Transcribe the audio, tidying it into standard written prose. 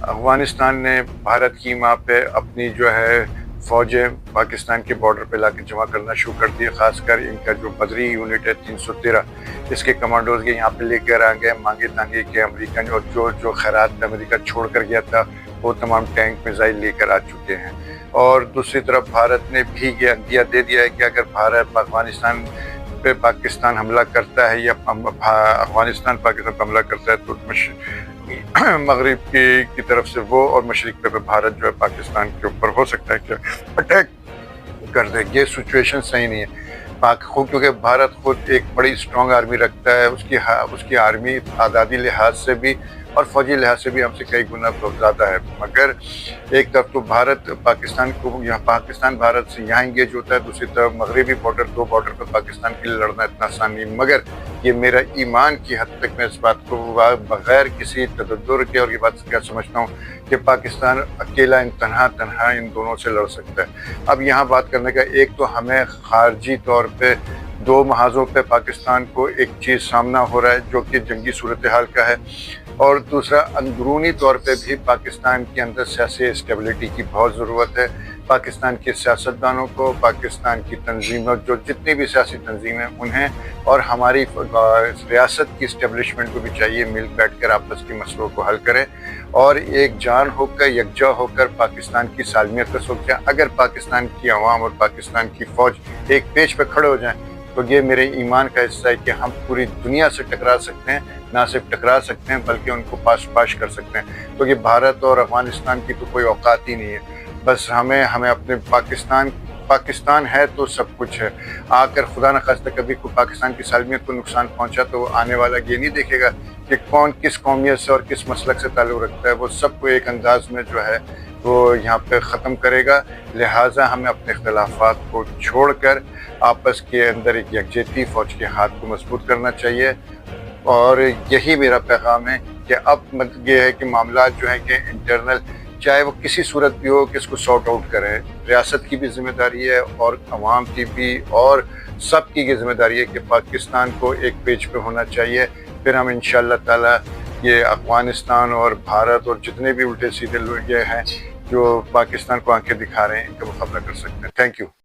افغانستان نے بھارت کی ماں پہ اپنی جو ہے فوجیں پاکستان کے بارڈر پہ لا کے جمع کرنا شروع کر دی، خاص کر ان کا جو بدری یونٹ ہے 313 اس کے کمانڈوز کے یہاں پہ لے کر آ گئے مانگے تانگے کے امریکن، اور جو خیرات میں امریکہ چھوڑ کر گیا تھا وہ تمام ٹینک میزائل لے کر آ چکے ہیں۔ اور دوسری طرف بھارت نے بھی یہ عندیہ دے دیا ہے کہ اگر بھارت افغانستان پہ پاکستان حملہ کرتا ہے یا افغانستان پاکستان پہ حملہ کرتا ہے تو مغرب کی طرف سے وہ اور مشرق پہ بھارت جو ہے پاکستان کے اوپر ہو سکتا ہے کہ اٹیک کر دے۔ یہ سچویشن صحیح نہیں ہے کیونکہ بھارت خود ایک بڑی اسٹرانگ آرمی رکھتا ہے، اس کی آرمی تعدادی لحاظ سے بھی اور فوجی لحاظ سے بھی ہم سے کئی گنا زیادہ ہے، مگر ایک طرف تو پاکستان بھارت سے یہاں انگیج ہوتا ہے، دوسری طرف مغربی دو بارڈر پہ پاکستان کے لیے لڑنا اتنا آسان نہیں، مگر یہ میرا ایمان کی حد تک میں اس بات کو بغیر کسی تدبر کے اور یہ بات کیا سمجھتا ہوں کہ پاکستان اکیلا تنہا ان دونوں سے لڑ سکتا ہے۔ اب یہاں بات کرنے کا ایک تو ہمیں خارجی طور پہ دو محاذوں پہ پاکستان کو ایک چیز سامنا ہو رہا ہے جو کہ جنگی صورتحال کا ہے، اور دوسرا اندرونی طور پہ بھی پاکستان کے اندر سیاسی اسٹیبلٹی کی بہت ضرورت ہے۔ پاکستان کے سیاستدانوں کو، پاکستان کی تنظیموں، جو جتنی بھی سیاسی تنظیمیں انہیں اور ہماری ریاست کی اسٹیبلشمنٹ کو بھی چاہیے مل بیٹھ کر آپس کے مسئلوں کو حل کریں اور ایک جان ہو کر یکجا ہو کر پاکستان کی سالمیت کا سوچیں۔ اگر پاکستان کی عوام اور پاکستان کی فوج ایک پیج پہ کھڑے ہو جائیں تو یہ میرے ایمان کا حصہ ہے کہ ہم پوری دنیا سے ٹکرا سکتے ہیں، نہ صرف ٹکرا سکتے ہیں بلکہ ان کو پاش کر سکتے ہیں، کیونکہ بھارت اور افغانستان کی تو کوئی اوقات ہی نہیں ہے۔ بس ہمیں اپنے پاکستان ہے تو سب کچھ ہے۔ آ کر خدا نخواستہ کبھی کوئی پاکستان کی سالمیت کو نقصان پہنچا تو وہ آنے والا یہ نہیں دیکھے گا کہ کون کس قومیت سے اور کس مسلک سے تعلق رکھتا ہے، وہ سب کو ایک انداز میں جو ہے وہ یہاں پہ ختم کرے گا۔ لہٰذا ہمیں اپنے اختلافات کو چھوڑ کر آپس کے اندر ایک یکجہتی فوج کے ہاتھ کو مضبوط کرنا چاہیے، اور یہی میرا پیغام ہے کہ اب یہ ہے کہ معاملات جو ہیں کہ انٹرنل چاہے وہ کسی صورت بھی ہو کہ اس کو سارٹ آؤٹ کریں۔ ریاست کی بھی ذمہ داری ہے اور عوام کی بھی اور سب کی یہ ذمہ داری ہے کہ پاکستان کو ایک پیج پہ ہونا چاہیے، پھر ہم انشاءاللہ تعالی یہ افغانستان اور بھارت اور جتنے بھی الٹے سیدھے لوگ یہ ہیں جو پاکستان کو آنکھیں دکھا رہے ہیں ان کا مقابلہ کر سکتے ہیں۔ Thank you.